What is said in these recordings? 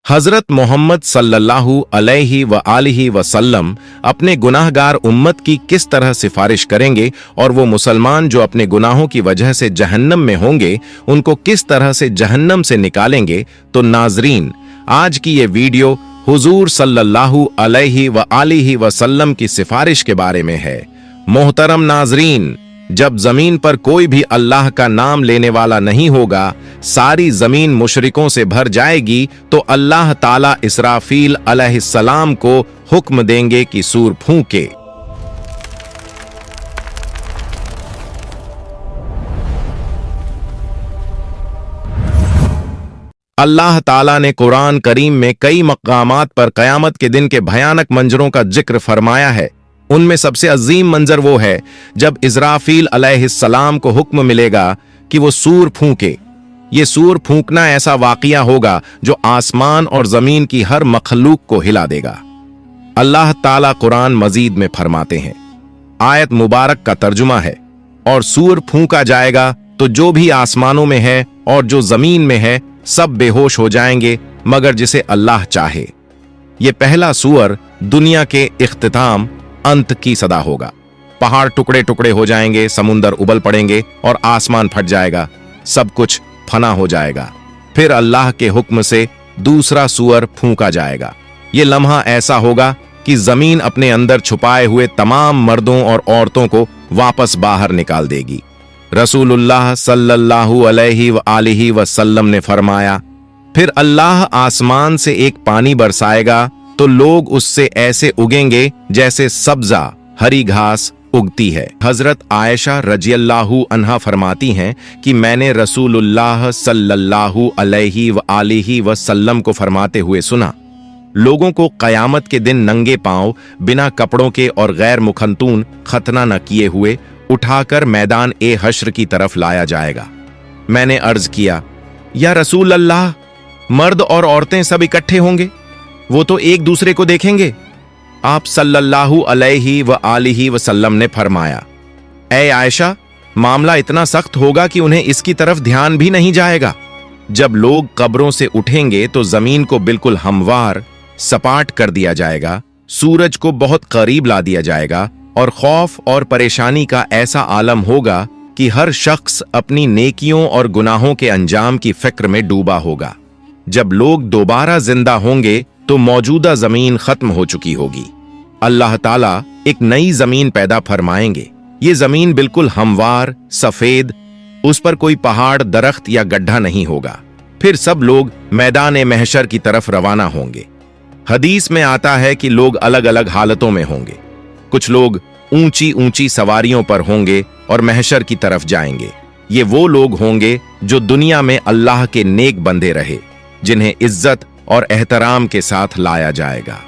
हजरत मोहम्मद सल्लल्लाहु अलैहि व आलिहि वसल्लम अपने गुनाहगार उम्मत की किस तरह सिफारिश करेंगे और वो मुसलमान जो अपने गुनाहों की वजह से जहन्नम में होंगे उनको किस तरह से जहन्नम से निकालेंगे। तो नाजरीन, आज की ये वीडियो हुजूर सल्लल्लाहु अलैहि व आलिहि वसल्लम की सिफारिश के बारे में है। मोहतरम नाजरीन, जब जमीन पर कोई भी अल्लाह का नाम लेने वाला नहीं होगा, सारी जमीन मुशरिकों से भर जाएगी, तो अल्लाह ताला इसराफील अलैहिस्सलाम को हुक्म देंगे कि सूर फूंके। अल्लाह ताला ने कुरान करीम में कई मकामात पर कयामत के दिन के भयानक मंजरों का जिक्र फरमाया है। उनमें सबसे अजीम मंजर वो है जब इज़राफील अलैहिस्सलाम को हुक्म मिलेगा कि वो सूर फूंके। ये सूर फूंकना ऐसा वाक़िया होगा जो आसमान और जमीन की हर मखलूक को हिला देगा। अल्लाह ताला कुरान मजीद में फरमाते हैं, आयत मुबारक का तर्जुमा है, और सूर फूंका जाएगा तो जो भी आसमानों में है और जो जमीन में है सब बेहोश हो जाएंगे मगर जिसे अल्लाह चाहे। ये पहला सूअर दुनिया के इख्तिताम अंत की सदा होगा। पहाड़ टुकड़े टुकड़े हो जाएंगे, समुंदर उबल पड़ेंगे और आसमान फट जाएगा, सब कुछ फना हो जाएगा। फिर अल्लाह के हुक्म से दूसरा सूअर फूंका जाएगा। ये लम्हा ऐसा होगा कि जमीन अपने अंदर छुपाए हुए तमाम मर्दों और औरतों को वापस बाहर निकाल देगी। रसूलुल्लाह सल्लल्लाहु अलैहि व आलिहि वसल्लम ने फरमाया, फिर अल्लाह आसमान से एक पानी बरसाएगा तो लोग उससे ऐसे उगेंगे जैसे सब्जा हरी घास उगती है। हजरत आयशा रजियल्लाहु अन्हा फरमाती हैं कि मैंने रसूलुल्लाह सल्लल्लाहु अलैहि व आलिहि वसल्लम को फरमाते हुए सुना, लोगों को कयामत के दिन नंगे पांव बिना कपड़ों के और गैर मुखंतून खतना न किए हुए उठाकर मैदान ए हश्र की तरफ लाया जाएगा। मैंने अर्ज किया, या रसूल अल्लाह, मर्द और औरतें सब इकट्ठे होंगे, वो तो एक दूसरे को देखेंगे। आप सल्लल्लाहु अलैहि व आलिहि वसल्लम ने फरमाया, ऐ आयशा, मामला इतना सख्त होगा कि उन्हें इसकी तरफ ध्यान भी नहीं जाएगा। जब लोग कब्रों से उठेंगे तो जमीन को बिल्कुल हमवार सपाट कर दिया जाएगा, सूरज को बहुत करीब ला दिया जाएगा और खौफ और परेशानी का ऐसा आलम होगा कि हर शख्स अपनी नेकियों और गुनाहों के अंजाम की फिक्र में डूबा होगा। जब लोग दोबारा जिंदा होंगे तो मौजूदा जमीन खत्म हो चुकी होगी। अल्लाह ताला एक नई जमीन पैदा फरमाएंगे। ये जमीन बिल्कुल हमवार सफेद, उस पर कोई पहाड़ दरख्त या गड्ढा नहीं होगा। फिर सब लोग मैदान महशर की तरफ रवाना होंगे। हदीस में आता है कि लोग अलग अलग हालतों में होंगे। कुछ लोग ऊंची ऊंची सवारियों पर होंगे और महशर की तरफ जाएंगे। ये वो लोग होंगे जो दुनिया में अल्लाह के नेक बंदे रहे, जिन्हें इज्जत और एहतराम के साथ लाया जाएगा।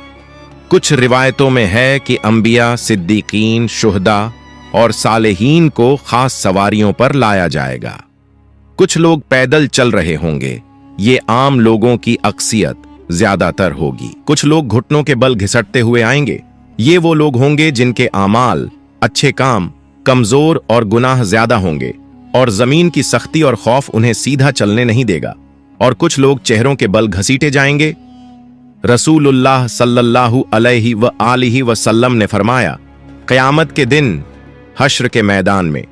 कुछ रिवायतों में है कि अंबिया, सिद्दीकीन, शुहदा और सालेहीन को खास सवारियों पर लाया जाएगा। कुछ लोग पैदल चल रहे होंगे। ये आम लोगों की अक्सियत ज्यादातर होगी। कुछ लोग घुटनों के बल घिसटते हुए आएंगे। ये वो लोग होंगे जिनके आमाल, अच्छे काम कमजोर और गुनाह ज्यादा होंगे और जमीन की सख्ती और खौफ उन्हें सीधा चलने नहीं देगा। और कुछ लोग चेहरों के बल घसीटे जाएंगे। रसूलुल्लाह सल्लल्लाहु अलैहि व आलिहि वसल्लम ने फरमाया, क़यामत के दिन हश्र के मैदान में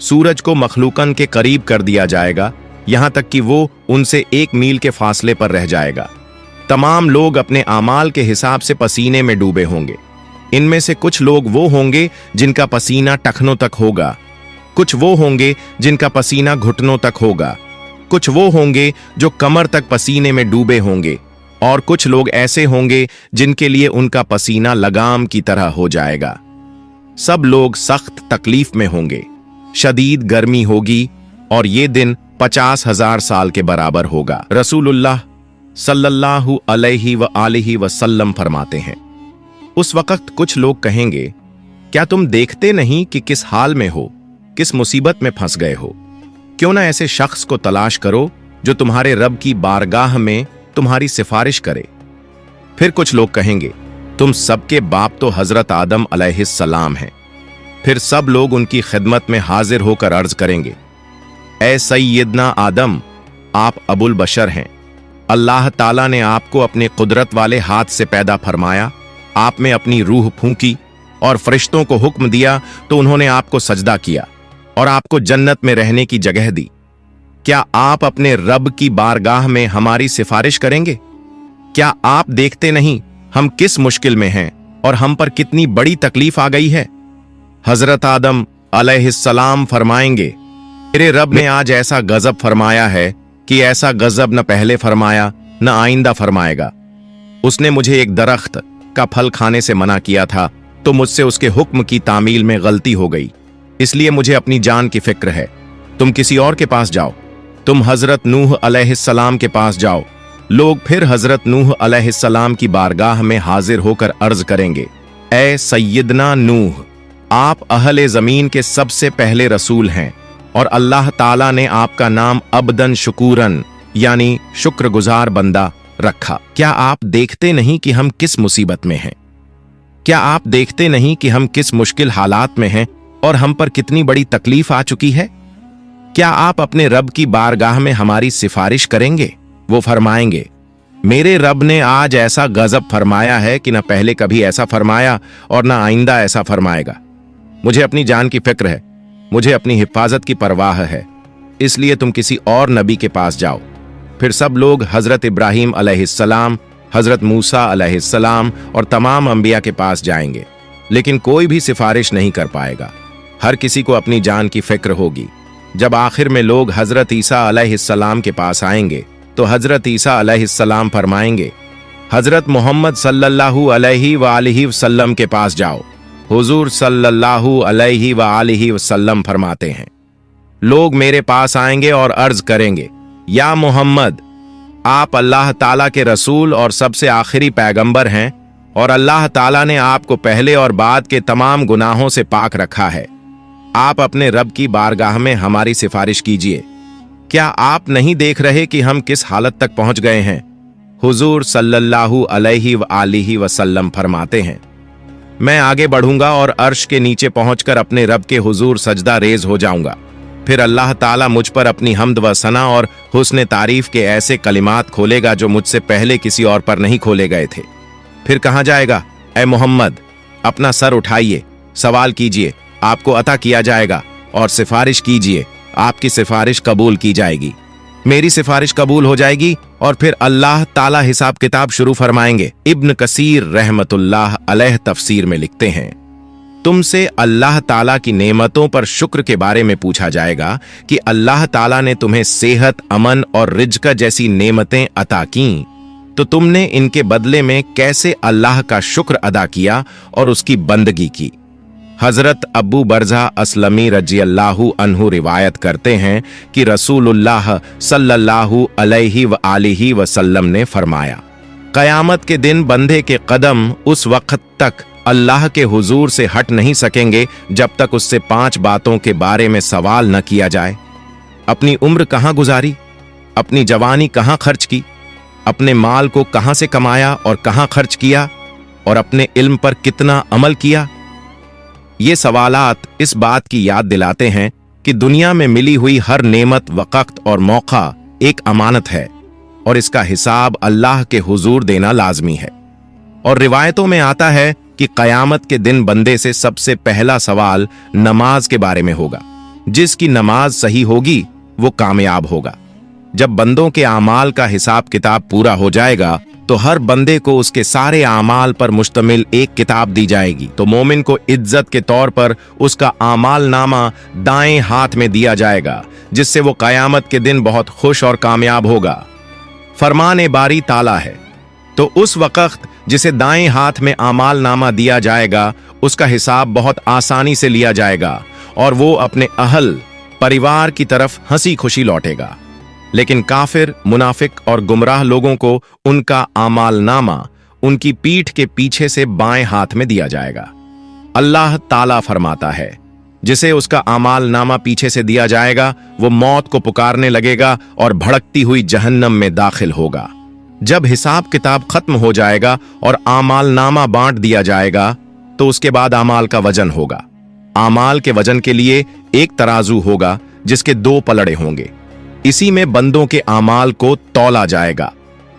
सूरज को मखलूकन के करीब कर दिया जाएगा, यहां तक कि वो उनसे 1 मील के फासले पर रह जाएगा। तमाम लोग अपने आमाल के हिसाब से पसीने में डूबे होंगे। इनमें से कुछ लोग वो होंगे जिनका पसीना टखनों तक होगा, कुछ वो होंगे जिनका पसीना घुटनों तक होगा, कुछ वो होंगे जो कमर तक पसीने में डूबे होंगे, और कुछ लोग ऐसे होंगे जिनके लिए उनका पसीना लगाम की तरह हो जाएगा। सब लोग सख्त तकलीफ में होंगे, शदीद गर्मी होगी और ये दिन 50,000 साल के बराबर होगा। रसूलुल्लाह सल्लल्लाहु अलैहि व आलिहि वसल्लम फरमाते हैं, उस वक्त कुछ लोग कहेंगे, क्या तुम देखते नहीं कि किस हाल में हो, किस मुसीबत में फंस गए हो? क्यों ना ऐसे शख्स को तलाश करो जो तुम्हारे रब की बारगाह में तुम्हारी सिफारिश करे। फिर कुछ लोग कहेंगे, तुम सबके बाप तो हजरत आदम अलैहिस्सलाम हैं। फिर सब लोग उनकी खिदमत में हाजिर होकर अर्ज करेंगे, ए सैयदना आदम, आप अबुल बशर हैं, अल्लाह ताला ने आपको अपने कुदरत वाले हाथ से पैदा फरमाया, आप में अपनी रूह फूंकी और फरिश्तों को हुक्म दिया तो उन्होंने आपको सजदा किया और आपको जन्नत में रहने की जगह दी। क्या आप अपने रब की बारगाह में हमारी सिफारिश करेंगे? क्या आप देखते नहीं हम किस मुश्किल में हैं और हम पर कितनी बड़ी तकलीफ आ गई है? हजरत आदम अलैहिस्सलाम फरमाएंगे, मेरे रब ने आज ऐसा गजब फरमाया है कि ऐसा गजब न पहले फरमाया न आइंदा फरमाएगा। उसने मुझे एक दरख्त का फल खाने से मना किया था तो मुझसे उसके हुक्म की तामील में गलती हो गई, इसलिए मुझे अपनी जान की फिक्र है। तुम किसी और के पास जाओ, तुम हजरत नूह अलैहिस्सलाम के पास जाओ। लोग फिर हजरत नूह अलैहिस्सलाम की बारगाह में हाजिर होकर अर्ज करेंगे, ए सैयदना नूह, आप अहले जमीन के सबसे पहले रसूल हैं और अल्लाह ताला ने आपका नाम अब्दन शुकूरन यानी शुक्रगुजार बंदा रखा। क्या आप देखते नहीं कि हम किस मुसीबत में हैं? क्या आप देखते नहीं कि हम किस मुश्किल हालात में हैं और हम पर कितनी बड़ी तकलीफ आ चुकी है? क्या आप अपने रब की बारगाह में हमारी सिफारिश करेंगे? वो फरमाएंगे, मेरे रब ने आज ऐसा गजब फरमाया है कि न पहले कभी ऐसा फरमाया और न आइंदा ऐसा फरमाएगा। मुझे अपनी जान की फिक्र है, मुझे अपनी हिफाजत की परवाह है, इसलिए तुम किसी और नबी के पास जाओ। फिर सब लोग हजरत इब्राहीम अलैहिस्सलाम, हजरत मूसा अलैहिस्सलाम और तमाम अंबिया के पास जाएंगे, लेकिन कोई भी सिफारिश नहीं कर पाएगा। हर किसी को अपनी जान की फिक्र होगी। जब आखिर में लोग हजरत ईसा अलैहिस्सलाम के पास आएंगे तो हजरत ईसा अलैहिस्सलाम फरमाएंगे, हजरत मोहम्मद सल्लल्लाहु अलैहि वालिहि वसल्लम के पास जाओ। हुजूर सल्लल्लाहु अलैहि वालिहि वसल्लम फरमाते हैं, लोग मेरे पास आएंगे और अर्ज करेंगे, या मोहम्मद, आप अल्लाह ताला के रसूल और सबसे आखिरी पैगंबर हैं और अल्लाह ताला ने आपको पहले और बाद के तमाम गुनाहों से पाक रखा है। आप अपने रब की बारगाह में हमारी सिफारिश कीजिए। क्या आप नहीं देख रहे कि हम किस हालत तक पहुंच गए हैं? हुजूर सल्लल्लाहु अलैहि वालिहि वसल्लम फरमाते हैं, मैं आगे बढ़ूंगा और अर्श के नीचे पहुंचकर अपने रब के हुजूर सजदा रेज हो जाऊंगा। फिर अल्लाह ताला मुझ पर अपनी हम्द व सना और हुस्न तारीफ के ऐसे कलिमात खोलेगा जो मुझसे पहले किसी और पर नहीं खोले गए थे। फिर कहा जाएगा, ए मोहम्मद, अपना सर उठाइए, सवाल कीजिए, आपको अता किया जाएगा, और सिफारिश कीजिए, आपकी सिफारिश कबूल की जाएगी। मेरी सिफारिश कबूल हो जाएगी और फिर अल्लाह ताला हिसाब किताब शुरू फरमाएंगे। इब्न कसीर रहमतुल्लाह अलैह तफसीर में लिखते हैं, तुमसे अल्लाह ताला की नेमतों पर शुक्र के बारे में पूछा जाएगा कि अल्लाह ताला ने तुम्हें सेहत, अमन और रिज्क जैसी नेमतें अता की, तो तुमने इनके बदले में कैसे अल्लाह का शुक्र अदा किया और उसकी बंदगी की। हजरत अबू बरज़ा असलमी रज़ियल्लाहु अन्हु रिवायत करते हैं कि रसूलुल्लाह सल्लल्लाहु अलैहि व आलिहि वसल्लम ने फरमाया, कयामत के दिन बंदे के कदम उस वक्त तक अल्लाह के हुजूर से हट नहीं सकेंगे जब तक उससे 5 बातों के बारे में सवाल न किया जाए। अपनी उम्र कहाँ गुजारी, अपनी जवानी कहाँ खर्च की, अपने माल को कहाँ से कमाया और कहाँ खर्च किया, और अपने इल्म पर कितना अमल किया। ये सवालात इस बात की याद दिलाते हैं कि दुनिया में मिली हुई हर नेमत, वक्त और मौका एक अमानत है और इसका हिसाब अल्लाह के हुजूर देना लाजमी है। और रिवायतों में आता है कि कयामत के दिन बंदे से सबसे पहला सवाल नमाज के बारे में होगा। जिसकी नमाज सही होगी वो कामयाब होगा। जब बंदों के आमाल का हिसाब किताब पूरा हो जाएगा तो हर बंदे को उसके सारे आमाल पर मुश्तमिल एक किताब दी जाएगी। तो मोमिन को इज्जत के तौर पर उसका आमाल नामा दाएं हाथ में दिया जाएगा, जिससे वो कयामत के दिन बहुत खुश और कामयाब होगा। फरमान बारी ताला है, तो उस वक्त जिसे दाएं हाथ में आमाल नामा दिया जाएगा उसका हिसाब बहुत आसानी से लिया जाएगा और वो अपने अहल परिवार की तरफ हंसी खुशी लौटेगा। लेकिन काफिर, मुनाफिक और गुमराह लोगों को उनका आमाल नामा उनकी पीठ के पीछे से बाएं हाथ में दिया जाएगा। अल्लाह ताला फरमाता है, जिसे उसका आमाल नामा पीछे से दिया जाएगा वो मौत को पुकारने लगेगा और भड़कती हुई जहन्नम में दाखिल होगा। जब हिसाब किताब खत्म हो जाएगा और आमाल नामा बांट दिया जाएगा तो उसके बाद आमाल का वजन होगा। आमाल के वजन के लिए एक तराजू होगा जिसके 2 पलड़े होंगे। इसी में बंदों के आमाल को तौला जाएगा।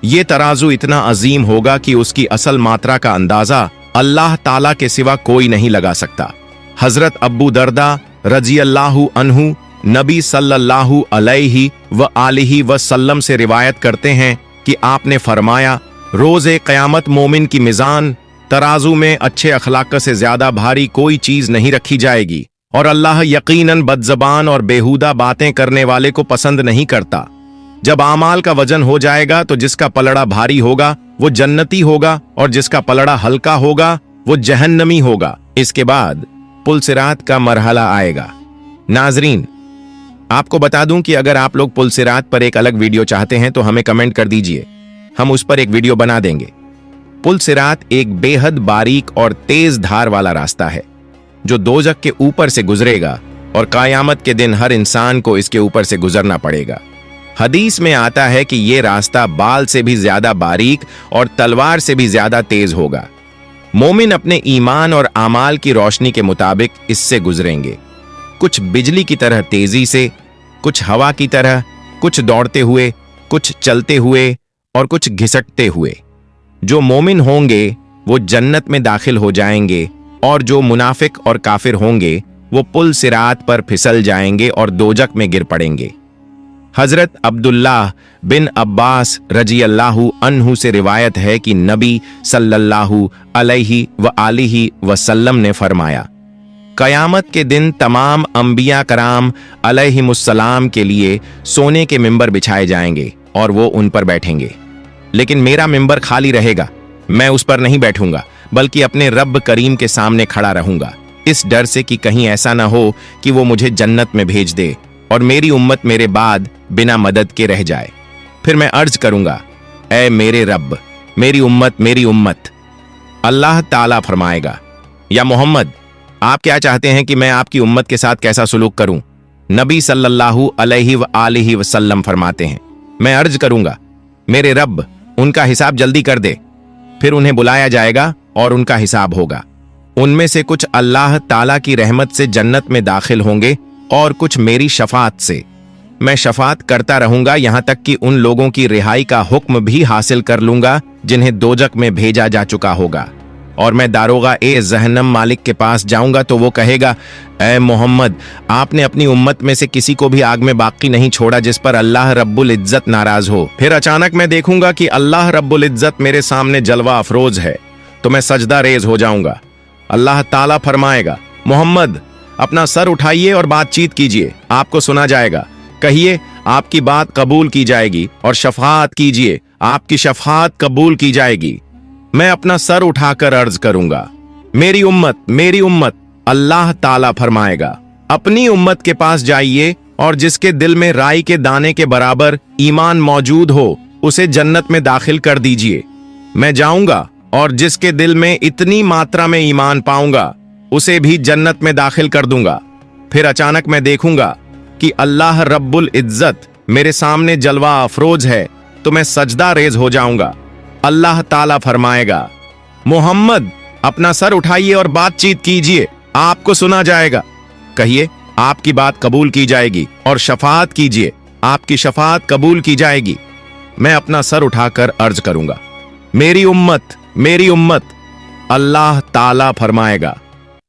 ये तराजू इतना अजीम होगा कि उसकी असल मात्रा का अंदाजा अल्लाह ताला के सिवा कोई नहीं लगा सकता। हजरत अब्बू दर्दा रजी अल्लाहु अन्हु नबी सल्लल्लाहु अलैहि व आलिहि वसल्लम से रिवायत करते हैं कि आपने फरमाया, रोज़े क़यामत मोमिन की मिज़ान तराजू में अच्छे अखलाक से ज्यादा भारी कोई चीज नहीं रखी जाएगी, और अल्लाह यकीनन बदज़बान और बेहुदा बातें करने वाले को पसंद नहीं करता। जब आमाल का वजन हो जाएगा तो जिसका पलड़ा भारी होगा वो जन्नती होगा और जिसका पलड़ा हल्का होगा वो जहन्नमी होगा। इसके बाद पुलसिरात का मरहला आएगा। नाजरीन, आपको बता दूं कि अगर आप लोग पुलसिरात पर एक अलग वीडियो चाहते हैं तो हमें कमेंट कर दीजिए, हम उस पर एक वीडियो बना देंगे। पुलसिरात एक बेहद बारीक और तेज धार वाला रास्ता है जो दोजख के ऊपर से गुजरेगा और क़यामत के दिन हर इंसान को इसके ऊपर से गुजरना पड़ेगा। हदीस में आता है कि यह रास्ता बाल से भी ज्यादा बारीक और तलवार से भी ज्यादा तेज होगा। मोमिन अपने ईमान और आमाल की रोशनी के मुताबिक इससे गुजरेंगे, कुछ बिजली की तरह तेजी से, कुछ हवा की तरह, कुछ दौड़ते हुए, कुछ चलते हुए और कुछ घिसटते हुए। जो मोमिन होंगे वो जन्नत में दाखिल हो जाएंगे और जो मुनाफिक और काफिर होंगे वो पुल सिरात पर फिसल जाएंगे और दोजख में गिर पड़ेंगे। हजरत अब्दुल्लाह बिन अब्बास रजी अल्लाहु अन्हु से रिवायत है कि नबी सल्लल्लाहु अलैहि व आलिहि वसल्लम ने फरमाया, कयामत के दिन तमाम अंबिया कराम अलैहिमुस्सलाम के लिए सोने के मिंबर बिछाए जाएंगे और वो उन पर बैठेंगे, लेकिन मेरा मिंबर खाली रहेगा। मैं उस पर नहीं बैठूंगा बल्कि अपने रब करीम के सामने खड़ा रहूंगा, इस डर से कि कहीं ऐसा ना हो कि वो मुझे जन्नत में भेज दे और मेरी उम्मत मेरे बाद बिना मदद के रह जाए। फिर मैं अर्ज करूंगा, ऐ मेरे रब, मेरी उम्मत। अल्लाह ताला फरमाएगा, या मोहम्मद, आप क्या चाहते हैं कि मैं आपकी उम्मत के साथ कैसा सुलूक करूं? नबी सल्लल्लाहु अलैहि व आलिहि वसल्लम फरमाते हैं, मैं अर्ज करूंगा, मेरे रब, उनका हिसाब जल्दी कर दे। फिर उन्हें बुलाया जाएगा और उनका हिसाब होगा। उनमें से कुछ अल्लाह ताला की रहमत से जन्नत में दाखिल होंगे और कुछ मेरी शफात से। मैं शफात करता रहूंगा यहां तक कि उन लोगों की रिहाई का हुक्म भी हासिल कर लूंगा जिन्हें दोजख में भेजा जा चुका होगा। और मैं दारोगा ए जहन्नम मालिक के पास जाऊंगा तो वो कहेगा, ऐ मोहम्मद, आपने अपनी उम्मत में से किसी को भी आग में बाकी नहीं छोड़ा जिस पर अल्लाह रब्बुल इज्जत नाराज हो। फिर अचानक मैं देखूंगा कि अल्लाह रब्बुल इज्जत मेरे सामने जलवा अफरोज है तो मैं सजदा रेज हो जाऊंगा। अल्लाह ताला फरमाएगा, मोहम्मद, अपना सर उठाइए और बातचीत कीजिए, आपको सुना जाएगा। कहिए, आपकी बात कबूल की जाएगी और शफात कीजिए, आपकी शफात कबूल की जाएगी। मैं अपना सर उठाकर अर्ज करूंगा, मेरी उम्मत। अल्लाह ताला फरमाएगा, अपनी उम्मत के पास जाइए और जिसके दिल में राई के दाने के बराबर ईमान मौजूद हो उसे जन्नत में दाखिल कर दीजिए। मैं जाऊंगा और जिसके दिल में इतनी मात्रा में ईमान पाऊंगा उसे भी जन्नत में दाखिल कर दूंगा। फिर अचानक मैं देखूंगा कि अल्लाह रब्बुल इज्जत मेरे सामने जलवा अफरोज है तो मैं सजदा रेज हो जाऊंगा। अल्लाह ताला फरमाएगा, मोहम्मद, अपना सर उठाइए और बातचीत कीजिए, आपको सुना जाएगा। कहिए, आपकी बात कबूल की जाएगी और शफात कीजिए, आपकी शफात कबूल की जाएगी। मैं अपना सर उठाकर अर्ज करूंगा, मेरी उम्मत। अल्लाह ताला फरमाएगा,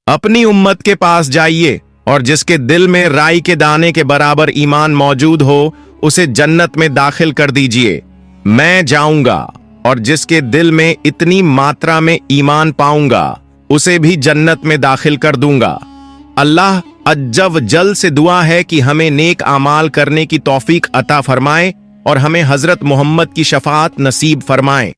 अपनी उम्मत के पास जाइए और जिसके दिल में राई के दाने के बराबर ईमान मौजूद हो उसे जन्नत में दाखिल कर दीजिए। मैं जाऊंगा और जिसके दिल में इतनी मात्रा में ईमान पाऊंगा उसे भी जन्नत में दाखिल कर दूंगा। अल्लाह अज्जव जल से दुआ है कि हमें नेक आमाल करने की तौफीक अता फरमाए और हमें हजरत मोहम्मद की शफात नसीब फरमाए।